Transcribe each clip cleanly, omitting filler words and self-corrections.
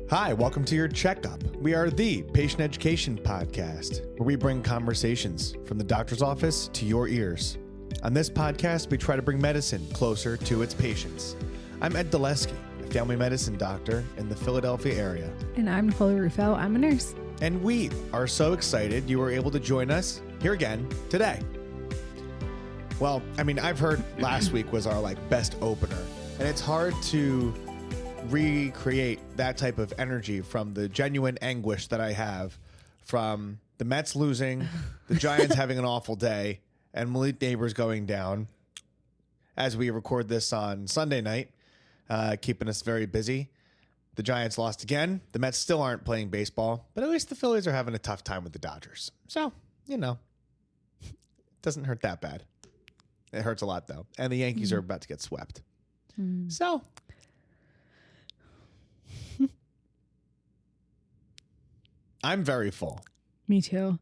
Hi, welcome to your checkup. We are the patient education podcast, where we bring conversations from the doctor's office to your ears. On this podcast, we try to bring medicine closer to its patients. I'm Ed Dulesky, a family medicine doctor in the Philadelphia area. And I'm Nicole Rufo. I'm a nurse. And we are so excited you were able to join us here again today. Well, I've heard last week was our best opener, and it's hard to recreate that type of energy from the genuine anguish that I have from the Mets losing, the Giants having an awful day, and Malik Neighbors going down as we record this on Sunday night, keeping us very busy. The Giants lost again. The Mets still aren't playing baseball, but at least the Phillies are having a tough time with the Dodgers. So, it doesn't hurt that bad. It hurts a lot, though. And the Yankees are about to get swept. So, I'm very full. Me too.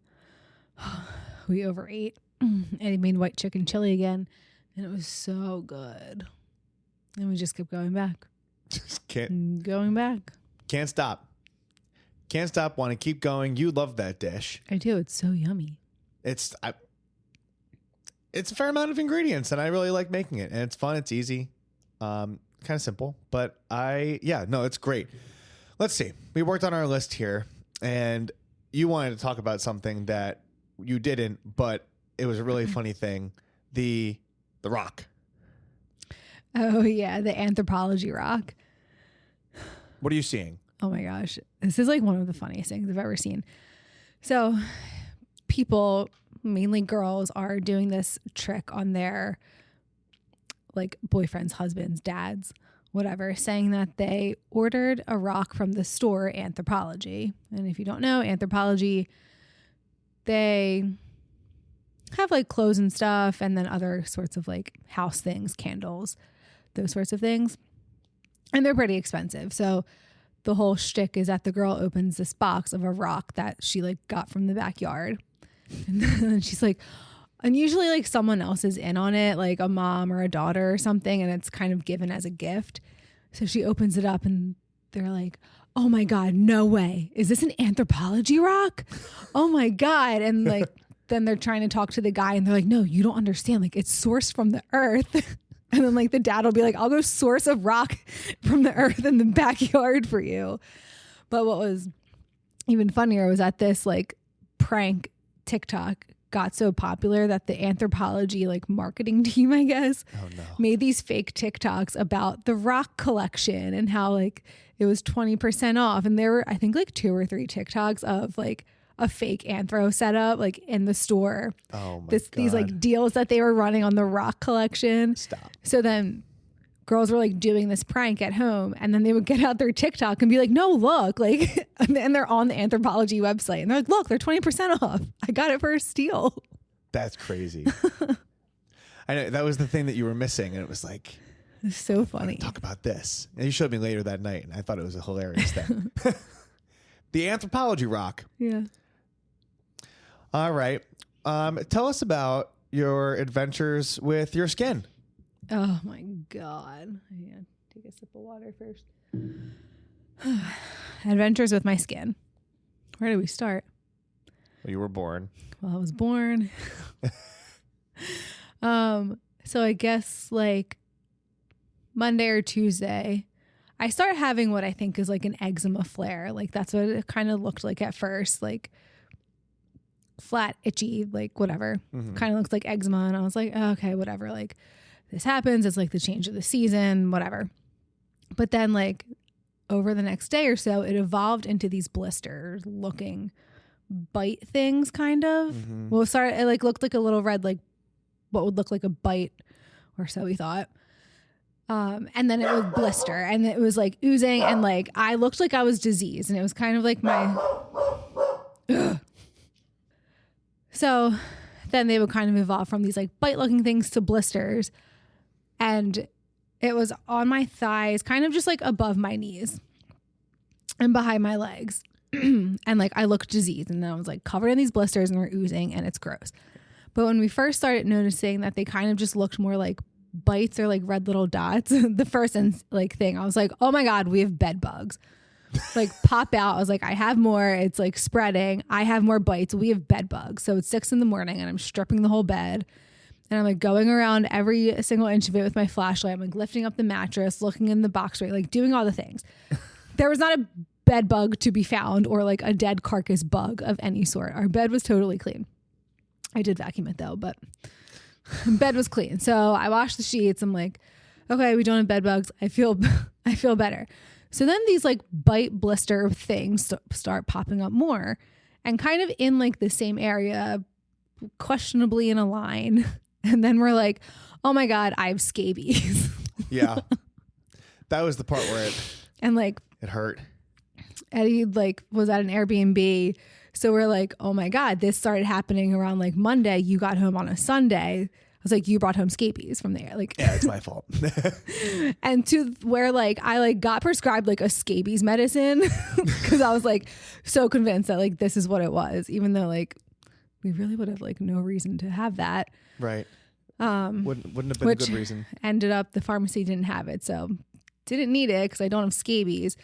We overate. And I made white chicken chili again, and it was so good. And we just kept going back. Just can't. Going back. Can't stop. Can't stop. Want to keep going. You love that dish. I do. It's so yummy. It's a fair amount of ingredients, and I really like making it. And it's fun. It's easy. Kind of simple. But it's great. Let's see. We worked on our list here, and you wanted to talk about something that you didn't, but it was a really funny thing. The rock. Oh, yeah. The anthropology rock. What are you seeing? Oh, my gosh. This is one of the funniest things I've ever seen. So people, mainly girls, are doing this trick on their boyfriends, husbands, dads, whatever, saying that they ordered a rock from the store Anthropology. And if you don't know, Anthropology, they have clothes and stuff, and then other sorts of house things, candles, those sorts of things. And they're pretty expensive. So the whole shtick is that the girl opens this box of a rock that she got from the backyard. And then she's and usually someone else is in on it, a mom or a daughter or something, and it's kind of given as a gift. So she opens it up and they're like, oh my God, no way. Is this an Anthropology rock? Oh my God. And then they're trying to talk to the guy and they're like, no, you don't understand. It's sourced from the earth. And then the dad will be like, I'll go source a rock from the earth in the backyard for you. But what was even funnier was that this prank TikTok got so popular that the Anthropology marketing team, I guess, made these fake TikToks about the rock collection and how it was 20% off. And there were, I think, 2 or 3 TikToks of a fake anthro setup in the store. Oh my God. These deals that they were running on the rock collection. Stop. So then girls were doing this prank at home, and then they would get out their TikTok and be like, no, look, and they're on the Anthropology website and they're like, look, they're 20% off. I got it for a steal. That's crazy. I know that was the thing that you were missing. And it was it's so funny. Talk about this. And you showed me later that night, and I thought it was a hilarious thing. The Anthropology rock. Yeah. All right. Tell us about your adventures with your skin. Oh my God. Yeah. Take a sip of water first. Adventures with my skin. Where do we start? Well, you were born. Well, I was born. So I guess Monday or Tuesday, I start having what I think is an eczema flare. That's what it kind of looked like at first. Flat, itchy, whatever. Mm-hmm. Kind of looks like eczema. And I was like, oh, okay, whatever. This happens. It's the change of the season, whatever. But then over the next day or so, it evolved into these blisters looking bite things kind of. Mm-hmm. Well, it looked like a little red, what would look like a bite or so we thought. And then it would blister and it was oozing and I looked like I was diseased, and it was kind of my, ugh. So then they would kind of evolve from these bite looking things to blisters. And it was on my thighs, kind of just above my knees and behind my legs. And I looked diseased, and then I was covered in these blisters and were oozing, and it's gross. But when we first started noticing that they kind of just looked more like bites or red little dots, the first thing, I was like, oh my God, we have bed bugs. like pop out. I was like, I have more. It's like spreading. I have more bites. We have bed bugs. So it's 6 a.m. and I'm stripping the whole bed. And I'm like going around every single inch of it with my flashlight. I'm like lifting up the mattress, looking in the box rate, like doing all the things. There was not a bed bug to be found or like a dead carcass bug of any sort. Our bed was totally clean. I did vacuum it though, but bed was clean. So I washed the sheets. I'm like, okay, we don't have bed bugs. I feel better. So then these like bite blister things start popping up more and kind of in like the same area, questionably in a line. And then we're like, oh my God, I have scabies. Yeah. That was the part where it hurt. Eddie like was at an Airbnb. So we're like, oh my God, this started happening around like Monday. You got home on a Sunday. I was like, you brought home scabies from there. Like, yeah, it's my fault. And to where like, I like got prescribed like a scabies medicine because I was like so convinced that like, this is what it was, even though like we really would have like no reason to have that. Right. Wouldn't have been a good reason. Ended up the pharmacy didn't have it. So didn't need it because I don't have scabies.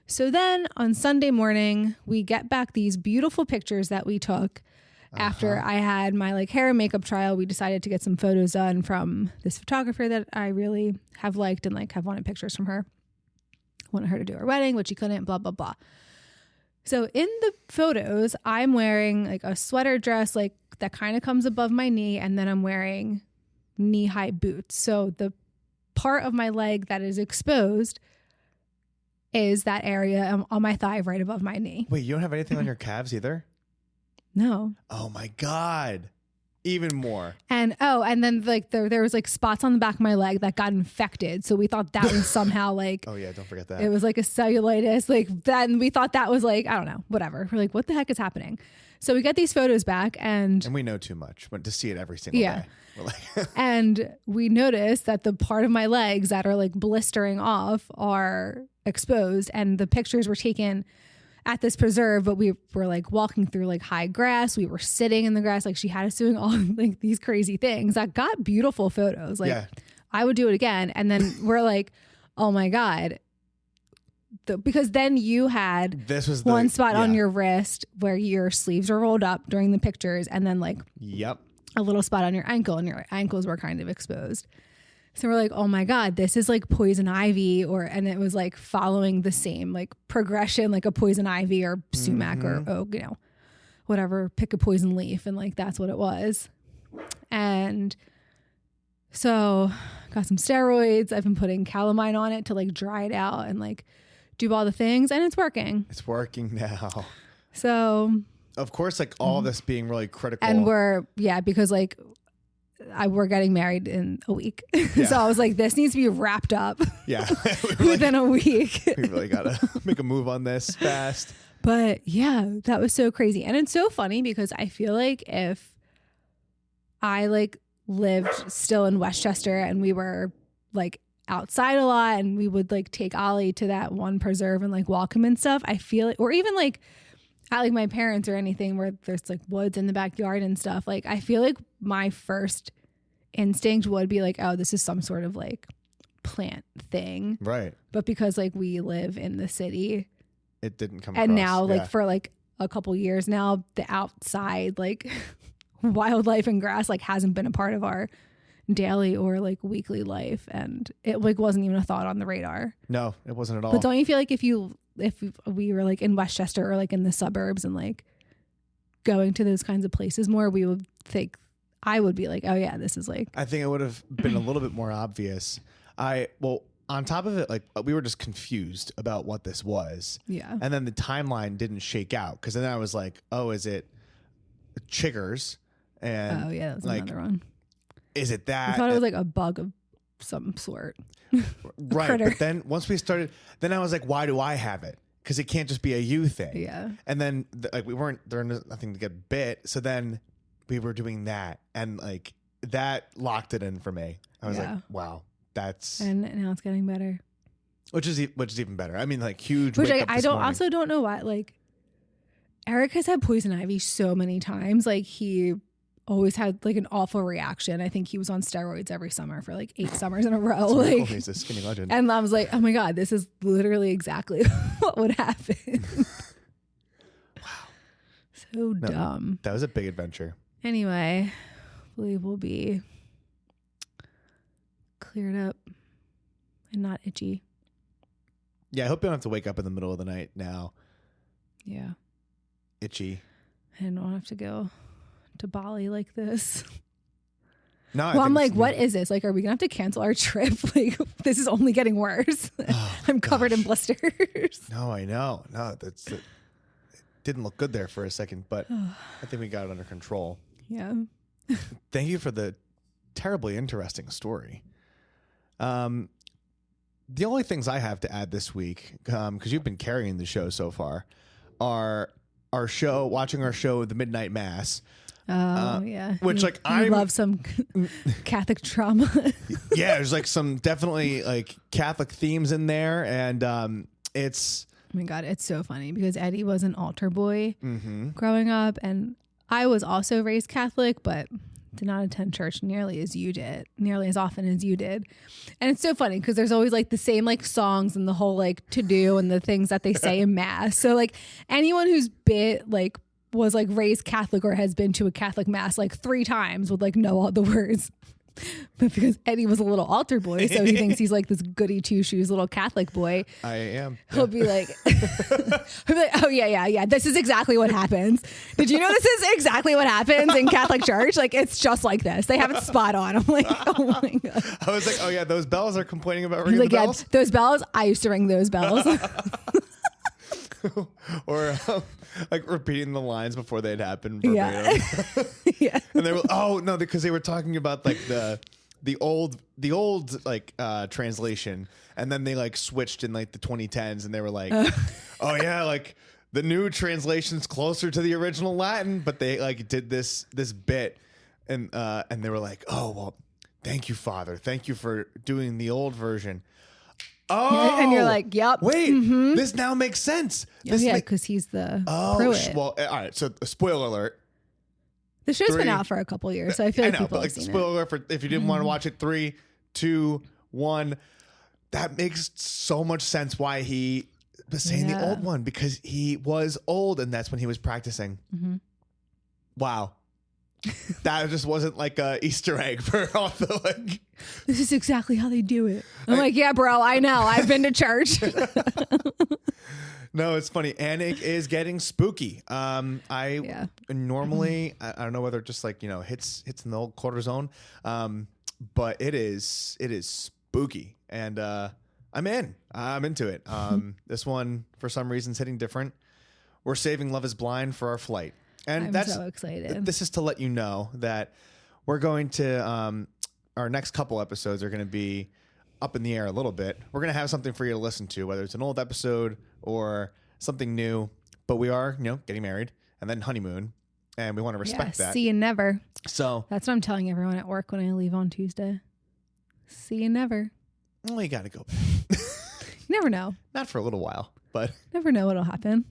So then on Sunday morning, we get back these beautiful pictures that we took after I had my like hair and makeup trial. We decided to get some photos done from this photographer that I really have liked and like have wanted pictures from her. Wanted her to do her wedding, but she couldn't, blah, blah, blah. So in the photos, I'm wearing like a sweater dress, like that kind of comes above my knee. And then I'm wearing knee-high boots. So the part of my leg that is exposed is that area on my thigh right above my knee. Wait, you don't have anything on your calves either? No. Oh my God. Even more. And then like there was like spots on the back of my leg that got infected. So we thought that was somehow like, oh yeah, don't forget that. It was like a cellulitis. Like then we thought that was like, I don't know, whatever. We're like, what the heck is happening? So we get these photos back and we know too much, but to see it every single day. We're like and we noticed that the part of my legs that are like blistering off are exposed, and the pictures were taken at this preserve, but we were like walking through like high grass. We were sitting in the grass. Like she had us doing all like these crazy things that got beautiful photos. Like I would do it again. And then we're like, oh my God. Because then you had one spot on your wrist where your sleeves were rolled up during the pictures, and then like a little spot on your ankle, and your ankles were kind of exposed. So we're like, oh my God, this is like poison ivy, and it was like following the same like progression, like a poison ivy or sumac or oak, you know, whatever, pick a poison leaf. And like, that's what it was. And so got some steroids. I've been putting calamine on it to like dry it out and like do all the things, and it's working. It's working now. So of course, like all this being really critical. And because like we're getting married in a week. So I was like, this needs to be wrapped up within a week. We really got to make a move on this fast. But yeah, that was so crazy. And it's so funny because I feel like if I like lived still in Westchester and we were like outside a lot and we would like take Ollie to that one preserve and like walk him and stuff, I feel like, or even like at like my parents or anything where there's like woods in the backyard and stuff, like I feel like my first instinct would be like, oh, this is some sort of like plant thing. Right. But because like we live in the city, it didn't come and across. now like for like a couple years now, the outside like wildlife and grass like hasn't been a part of our daily or like weekly life, and it like wasn't even a thought on the radar. No, it wasn't at all. But don't you feel like if we were like in Westchester or like in the suburbs and like going to those kinds of places more, we would think, I would be like, oh yeah, this is like, I think it would have been a little bit more obvious. On top of it, like we were just confused about what this was. Yeah. And then the timeline didn't shake out, because then I was like, oh, is it chiggers? And oh yeah, that was like, another one. Is it that? I thought it was like a bug of some sort. Right. Critter. But then once we started, then I was like, why do I have it? Because it can't just be a you thing. Yeah. And then like we weren't, there was nothing to get bit. So then we were doing that, and like that locked it in for me. I was like, wow, that's, and now it's getting better. Which is even better. I mean, like huge. Which wake up I this don't morning. also don't know why. Like Eric has had poison ivy so many times. Like he always had like an awful reaction. I think he was on steroids every summer for like 8 summers in a row. Like, he's a skinny legend. And I was like, oh my God, this is literally exactly what would happen. Wow. So dumb. That was a big adventure. Anyway, I believe we'll be cleared up and not itchy. Yeah, I hope you don't have to wake up in the middle of the night now. Yeah. Itchy. And don't have to go to Bali like this. No, well, I'm like, what is this? Like, are we gonna have to cancel our trip? Like, this is only getting worse. Oh, I'm covered in blisters. No, I know. No, it didn't look good there for a second, but I think we got it under control. Yeah. Thank you for the terribly interesting story. The only things I have to add this week, because you've been carrying the show so far, are watching our show, The Midnight Mass. Oh, yeah. Which, like, I love some Catholic trauma. Yeah, there's like some definitely like Catholic themes in there, and it's. Oh my God, it's so funny because Eddie was an altar boy growing up, and I was also raised Catholic, but did not attend church nearly as often as you did. And it's so funny because there's always like the same like songs and the whole like to do and the things that they say in mass. So like anyone who's was like raised Catholic or has been to a Catholic mass like 3 times would like know all the words. But because Eddie was a little altar boy, so he thinks he's like this goody two shoes little Catholic boy. I am. He'll be like, oh yeah. This is exactly what happens. Did you know this is exactly what happens in Catholic church? Like, it's just like this. They have it spot on. I'm like, oh my God. I was like, oh yeah, those bells are complaining about ringing like, the bells. Yeah, those bells. I used to ring those bells. Or like repeating the lines before they'd happened. Yeah. Yeah. And they were, oh no, because they were talking about like the old like translation, and then they like switched in like the 2010s, and they were like, oh yeah, like the new translation's closer to the original Latin, but they like did this bit, and they were like, oh well, thank you, Father, thank you for doing the old version. Oh, and you're like, yep. Wait, this now makes sense. Because he's the pruitt. Well, all right. So, spoiler alert. The show's been out for a couple years, so I feel like people have seen spoiler alert for if you didn't want to watch it. 3, 2, 1. That makes so much sense why he was saying the old one, because he was old, and that's when he was practicing. Wow. That just wasn't like a Easter egg for all the like. This is exactly how they do it. I'm like, yeah, bro, I know. I've been to church. No, it's funny. And it is getting spooky. Normally, I don't know whether it just like, hits in the old cortisone. But it is spooky. And I'm into it. This one, for some reason, is hitting different. We're saving Love is Blind for our flight. And I'm so excited. This is to let you know that we're going to, our next couple episodes are going to be up in the air a little bit. We're going to have something for you to listen to, whether it's an old episode or something new. But we are, getting married and then honeymoon, and we want to respect that. See you never. So that's what I'm telling everyone at work when I leave on Tuesday. See you never. Well, you got to go. You never know. Not for a little while, but never know what'll happen.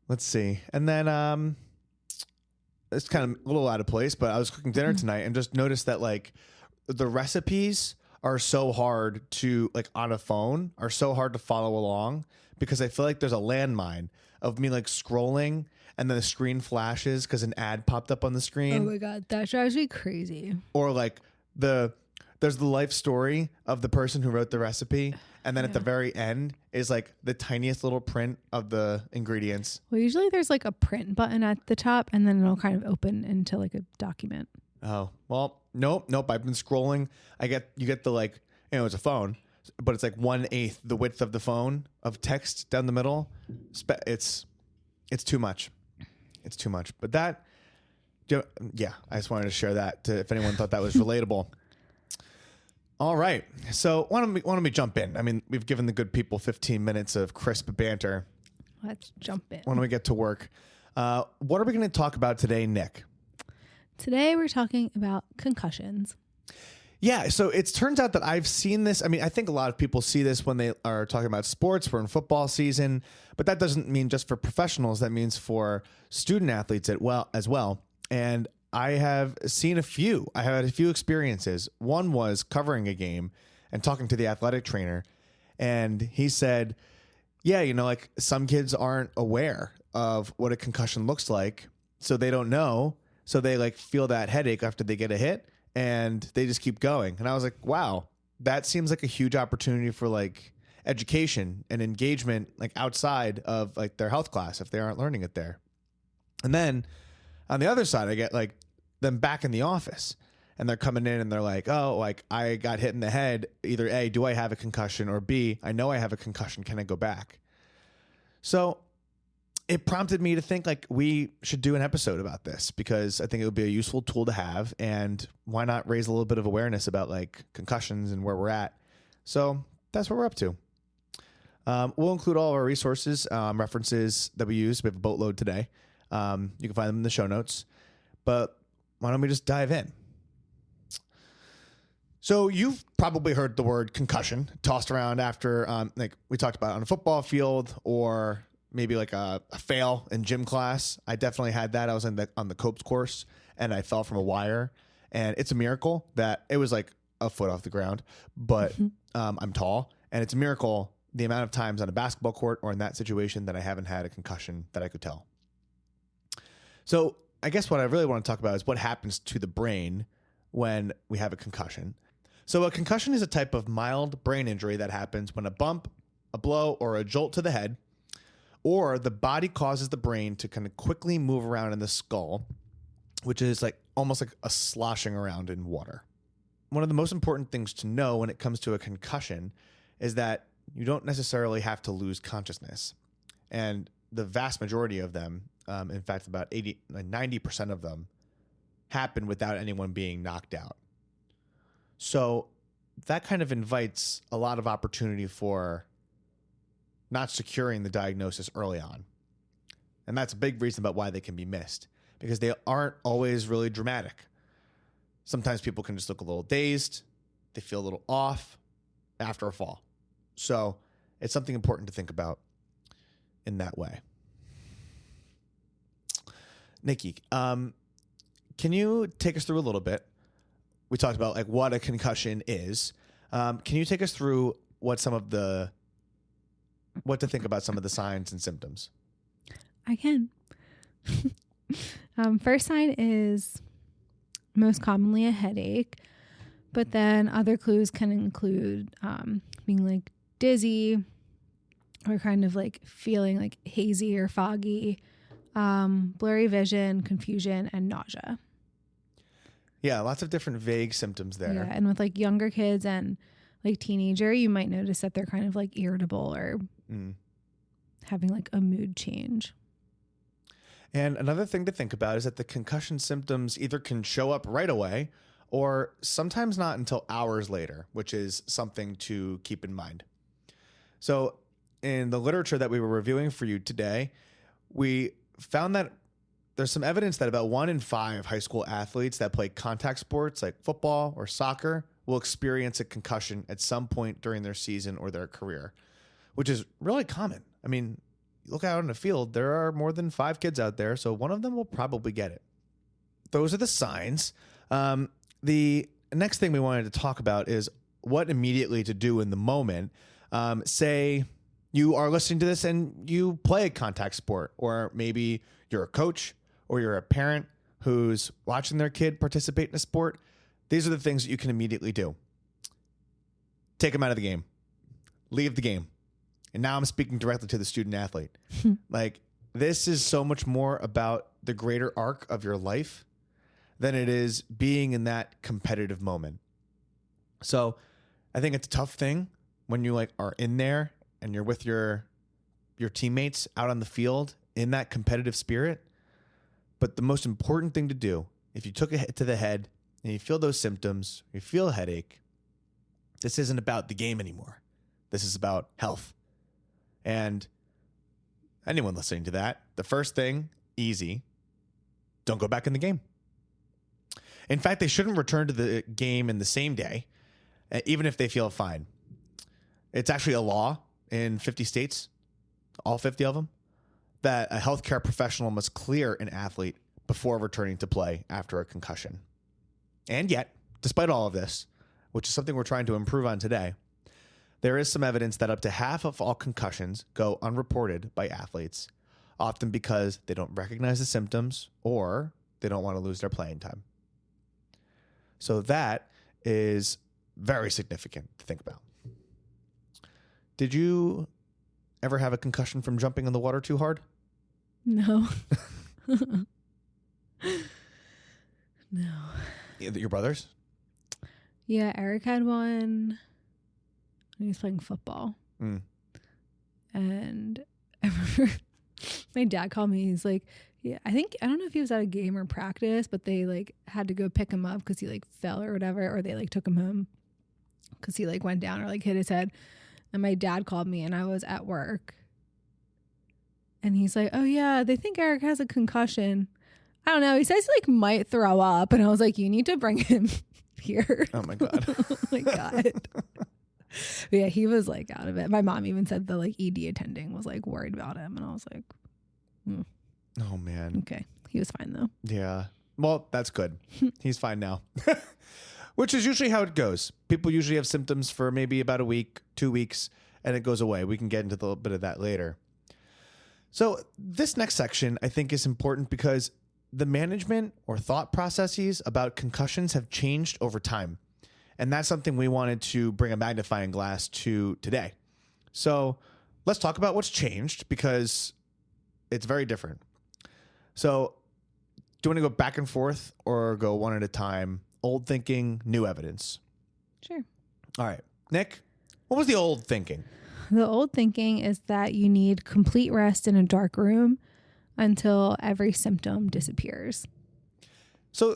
Let's see. And then it's kind of a little out of place, but I was cooking dinner tonight and just noticed that like the recipes are so hard to like on a phone are so hard to follow along, because I feel like there's a landmine of me like scrolling and then the screen flashes because an ad popped up on the screen. Oh my God, that drives me crazy. Or like there's the life story of the person who wrote the recipe. And then at the very end is like the tiniest little print of the ingredients. Well, usually there's like a print button at the top, and then it'll kind of open into like a document. Oh, well, nope. I've been scrolling. You get the like, it's a phone, but it's like 1/8 the width of the phone of text down the middle. It's too much. It's too much. But that, yeah, I just wanted to share that if anyone thought that was relatable. All right. So why don't we jump in? I mean, we've given the good people 15 minutes of crisp banter. Let's jump in. Why don't we get to work? What are we going to talk about today, Nick? Today we're talking about concussions. Yeah. So it turns out that I've seen this. I mean, I think a lot of people see this when they are talking about sports. We're in football season, but that doesn't mean just for professionals. That means for student athletes as well. And I have seen a few. I had a few experiences. One was covering a game and talking to the athletic trainer, and he said, yeah, like some kids aren't aware of what a concussion looks like, so they don't know. So they like feel that headache after they get a hit and they just keep going. And I was like, wow, that seems like a huge opportunity for like education and engagement, like outside of like their health class if they aren't learning it there. And then on the other side, I get like them back in the office and they're coming in and they're like, oh, like I got hit in the head. Either A, do I have a concussion? Or B, I know I have a concussion. Can I go back? So it prompted me to think like we should do an episode about this because I think it would be a useful tool to have. And why not raise a little bit of awareness about like concussions and where we're at? So that's what we're up to. We'll include all of our resources, references that we use. We have a boatload today. You can find them in the show notes. But why don't we just dive in? So you've probably heard the word concussion tossed around after, like we talked about on a football field or maybe like a fail in gym class. I definitely had that. I was on the Copes course and I fell from a wire, and it's a miracle that it was like a foot off the ground, but I'm tall, and it's a miracle the amount of times on a basketball court or in that situation that I haven't had a concussion that I could tell. So I guess what I really want to talk about is what happens to the brain when we have a concussion. So a concussion is a type of mild brain injury that happens when a bump, a blow, or a jolt to the head, or the body causes the brain to kind of quickly move around in the skull, which is like almost like a sloshing around in water. One of the most important things to know when it comes to a concussion is that you don't necessarily have to lose consciousness. And the vast majority of them, in fact, about 90% of them happen without anyone being knocked out. So that kind of invites a lot of opportunity for not securing the diagnosis early on. And that's a big reason about why they can be missed, because they aren't always really dramatic. Sometimes people can just look a little dazed. They feel a little off after a fall. So it's something important to think about in that way. Nikki, can you take us through a little bit? We talked about like what a concussion is. Can you take us through what to think about some of the signs and symptoms? I can. First sign is most commonly a headache, but then other clues can include being like dizzy or kind of like feeling like hazy or foggy, blurry vision, confusion, and nausea. Yeah, lots of different vague symptoms there. Yeah, and with like younger kids and like teenager, you might notice that they're kind of like irritable or having like a mood change. And another thing to think about is that the concussion symptoms either can show up right away or sometimes not until hours later, which is something to keep in mind. So in the literature that we were reviewing for you today, we found that there's some evidence that about 1 in 5 high school athletes that play contact sports like football or soccer will experience a concussion at some point during their season or their career, which is really common. I mean, you look out in the field, there are more than 5 kids out there, so one of them will probably get it. Those are the signs. The next thing we wanted to talk about is what immediately to do in the moment. Say you are listening to this and you play a contact sport, or maybe you're a coach or you're a parent who's watching their kid participate in a sport. These are the things that you can immediately do. Take them out of the game. Leave the game. And now I'm speaking directly to the student athlete. Like, this is so much more about the greater arc of your life than it is being in that competitive moment. So I think it's a tough thing when you like are in there and you're with your teammates out on the field in that competitive spirit. But the most important thing to do, if you took a hit to the head and you feel those symptoms, you feel a headache, this isn't about the game anymore. This is about health. And anyone listening to that, the first thing, easy, don't go back in the game. In fact, they shouldn't return to the game in the same day, even if they feel fine. It's actually a law in 50 states, all 50 of them, that a healthcare professional must clear an athlete before returning to play after a concussion. And yet, despite all of this, which is something we're trying to improve on today, there is some evidence that up to half of all concussions go unreported by athletes, often because they don't recognize the symptoms or they don't want to lose their playing time. So that is very significant to think about. Did you ever have a concussion from jumping in the water too hard? No. No. Your brothers? Yeah, Eric had one when he was playing football. And I remember my dad called me. He's like, yeah, I don't know if he was at a game or practice, but they like had to go pick him up because he like fell or whatever, or they like took him home because he like went down or like hit his head. And my dad called me and I was at work. And he's like, oh yeah, they think Eric has a concussion. I don't know. He says he like might throw up. And I was like, you need to bring him here. Oh my God. Oh my God. But yeah, he was like out of it. My mom even said the like ED attending was like worried about him. And I was like, Oh man. okay. He was fine though. Yeah. Well, that's good. He's fine now. Which is usually how it goes. People usually have symptoms for maybe about a week, 2 weeks, and it goes away. We can get into a little bit of that later. So this next section I think is important because the management or thought processes about concussions have changed over time. And that's something we wanted to bring a magnifying glass to today. So let's talk about what's changed because it's very different. So do you want to go back and forth or go one at a time? Old thinking, new evidence. Sure. All right. Nick, what was the old thinking? The old thinking is that you need complete rest in a dark room until every symptom disappears. So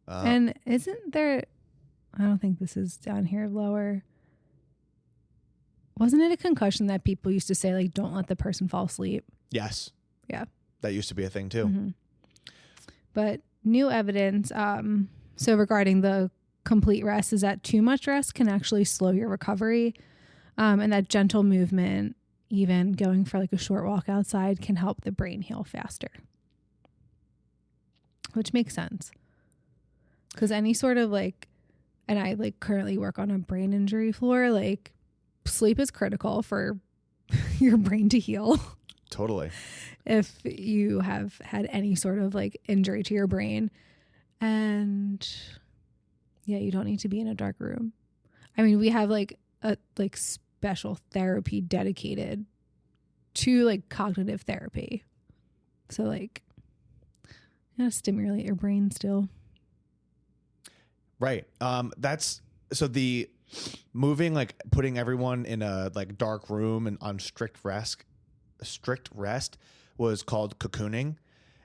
and isn't there, I don't think this is down here lower. Wasn't it a concussion that people used to say, like, don't let the person fall asleep? Yes. Yeah. That used to be a thing too. Mm-hmm. But new evidence, so regarding the complete rest, is that too much rest can actually slow your recovery. And that gentle movement, even going for like a short walk outside, can help the brain heal faster. Which makes sense. Because any sort of like, and I like currently work on a brain injury floor, like sleep is critical for your brain to heal. Totally. If you have had any sort of like injury to your brain. And yeah, you don't need to be in a dark room. I mean, we have like a special therapy dedicated to like cognitive therapy. So like, you gotta stimulate your brain still. Right. That's so the moving, like putting everyone in a like dark room and on strict rest was called cocooning.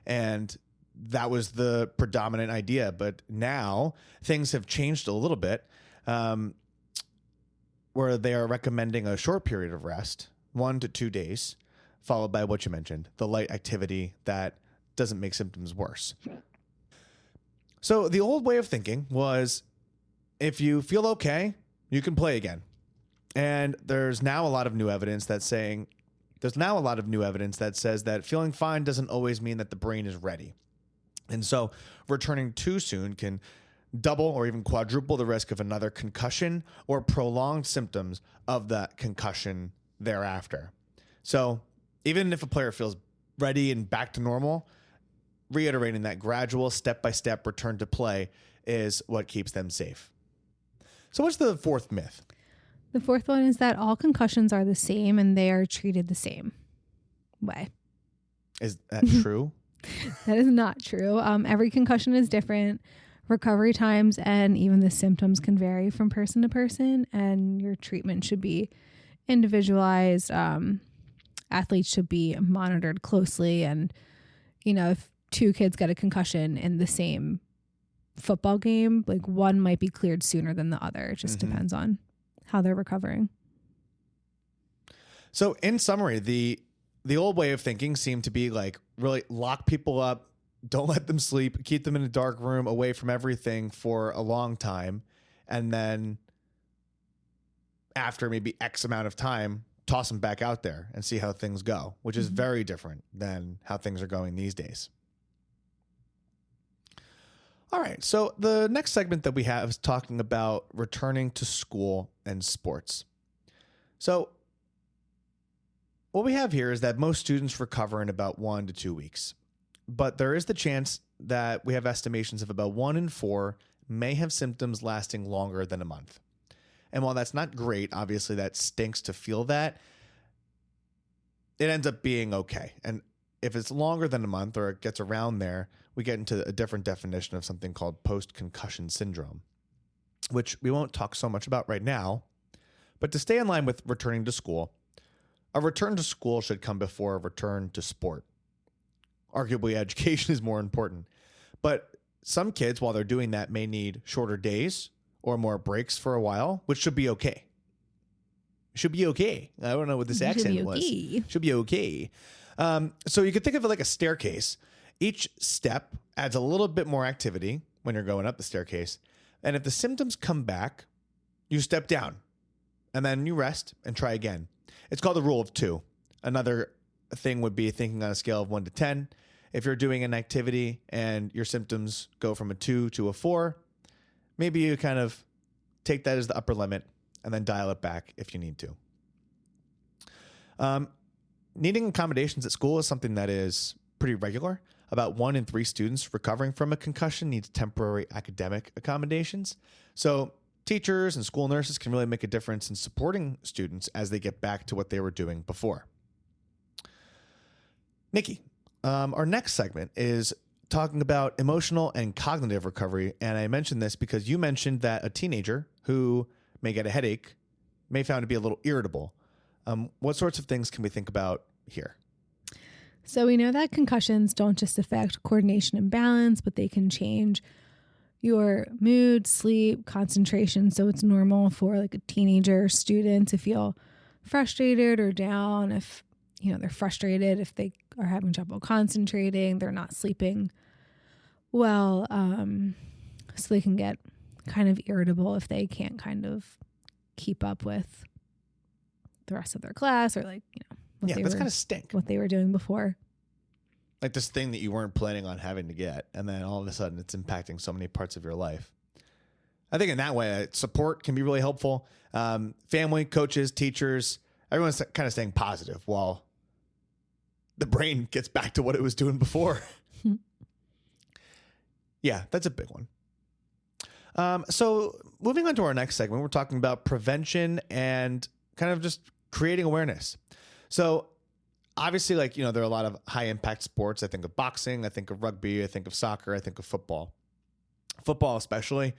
And that was the predominant idea. But now things have changed a little bit, where they are recommending a short period of rest, 1 to 2 days, followed by what you mentioned, the light activity that doesn't make symptoms worse. So the old way of thinking was if you feel okay, you can play again. And there's now a lot of new evidence that says that feeling fine doesn't always mean that the brain is ready. And so returning too soon can double or even quadruple the risk of another concussion or prolonged symptoms of that concussion thereafter. So even if a player feels ready and back to normal, reiterating that gradual step-by-step return to play is what keeps them safe. So what's the fourth myth? The fourth one is that all concussions are the same and they are treated the same way. Is that true? That is not true. Every concussion is different. Recovery times and even the symptoms can vary from person to person, and your treatment should be individualized. Athletes should be monitored closely. And, if 2 kids get a concussion in the same football game, like one might be cleared sooner than the other. It just depends on how they're recovering. So in summary, the old way of thinking seemed to be like really lock people up, don't let them sleep, keep them in a dark room away from everything for a long time. And then after maybe X amount of time, toss them back out there and see how things go, which is very different than how things are going these days. All right. So the next segment that we have is talking about returning to school and sports. So what we have here is that most students recover in about 1 to 2 weeks, but there is the chance that we have estimations of about 1 in 4 may have symptoms lasting longer than a month. And while that's not great, obviously that stinks to feel that, it ends up being okay. And if it's longer than a month or it gets around there, we get into a different definition of something called post-concussion syndrome, which we won't talk so much about right now. But to stay in line with returning to school, a return to school should come before a return to sport. Arguably, education is more important. But some kids, while they're doing that, may need shorter days or more breaks for a while, which should be okay. Should be okay. I don't know what this accent was. Should be okay. So you could think of it like a staircase. Each step adds a little bit more activity when you're going up the staircase. And if the symptoms come back, you step down and then you rest and try again. It's called the rule of 2. Another thing would be thinking on a scale of 1 to 10. If you're doing an activity and your symptoms go from a 2 to a 4, maybe you kind of take that as the upper limit and then dial it back if you need to. Needing accommodations at school is something that is pretty regular. About 1 in 3 students recovering from a concussion needs temporary academic accommodations. So teachers and school nurses can really make a difference in supporting students as they get back to what they were doing before. Nikki, our next segment is talking about emotional and cognitive recovery. And I mentioned this because you mentioned that a teenager who may get a headache may found to be a little irritable. What sorts of things can we think about here? So we know that concussions don't just affect coordination and balance, but they can change your mood, sleep, concentration. So it's normal for like a teenager student to feel frustrated or down if, they're frustrated, if they are having trouble concentrating, they're not sleeping well. So they can get kind of irritable if they can't kind of keep up with the rest of their class or that's kind of stink. What they were doing before. Like this thing that you weren't planning on having to get, and then all of a sudden it's impacting so many parts of your life. I think in that way, support can be really helpful. Family, coaches, teachers, everyone's kind of staying positive while the brain gets back to what it was doing before. Yeah, that's a big one. So moving on to our next segment, we're talking about prevention and kind of just creating awareness. So obviously, there are a lot of high impact sports. I think of boxing, I think of rugby, I think of soccer, I think of football. Football especially,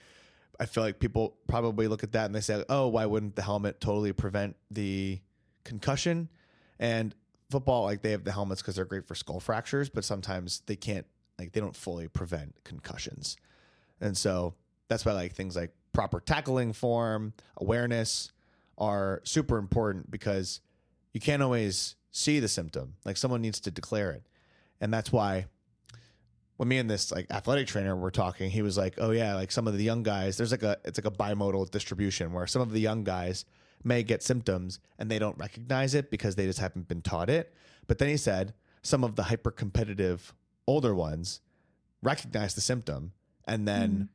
I feel like people probably look at that and they say, oh, why wouldn't the helmet totally prevent the concussion? And football, they have the helmets because they're great for skull fractures, but sometimes they can't, they don't fully prevent concussions. And so that's why things like proper tackling form, awareness are super important because you can't always see the symptom. Someone needs to declare it. And that's why when me and this athletic trainer were talking, he was like, oh yeah, some of the young guys, it's like a bimodal distribution where some of the young guys may get symptoms and they don't recognize it because they just haven't been taught it. But then he said some of the hyper competitive older ones recognize the symptom and then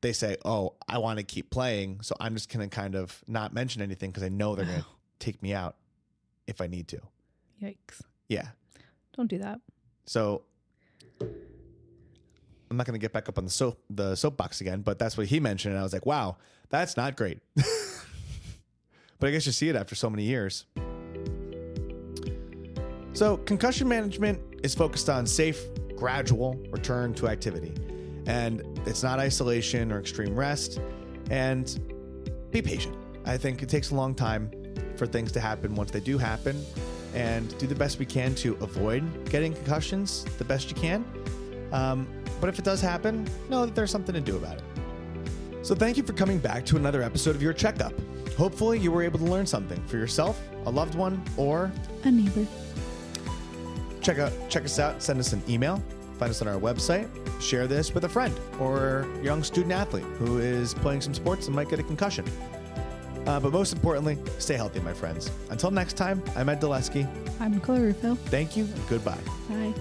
they say, oh, I want to keep playing. So I'm just going to kind of not mention anything because I know they're going to take me out if I need to. Yikes. Yeah. Don't do that. So I'm not going to get back up on the soapbox again, but that's what he mentioned. And I was like, wow, that's not great. But I guess you see it after so many years. So concussion management is focused on safe, gradual return to activity. And it's not isolation or extreme rest. And be patient. I think it takes a long time for things to happen once they do happen. And do the best we can to avoid getting concussions the best you can. But if it does happen, know that there's something to do about it. So thank you for coming back to another episode of Your Checkup. Hopefully you were able to learn something for yourself, a loved one, or a neighbor. Check us out, send us an email, find us on our website, share this with a friend or young student athlete who is playing some sports and might get a concussion. But most importantly, stay healthy, my friends. Until next time, I'm Ed Dulesky. I'm Nicole Rufo. Thank you and goodbye. Bye.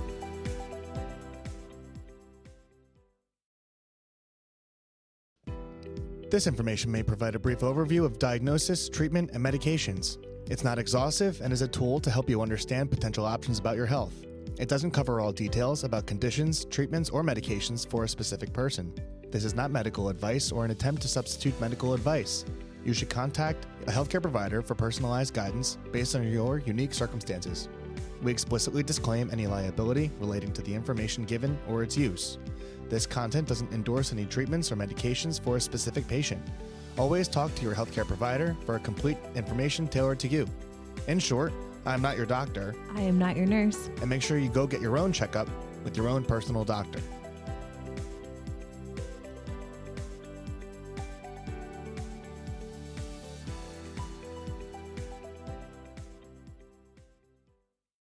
This information may provide a brief overview of diagnosis, treatment, and medications. It's not exhaustive and is a tool to help you understand potential options about your health. It doesn't cover all details about conditions, treatments, or medications for a specific person. This is not medical advice or an attempt to substitute medical advice. You should contact a healthcare provider for personalized guidance based on your unique circumstances. We explicitly disclaim any liability relating to the information given or its use. This content doesn't endorse any treatments or medications for a specific patient. Always talk to your healthcare provider for a complete information tailored to you. In short, I'm not your doctor. I am not your nurse. And make sure you go get your own checkup with your own personal doctor.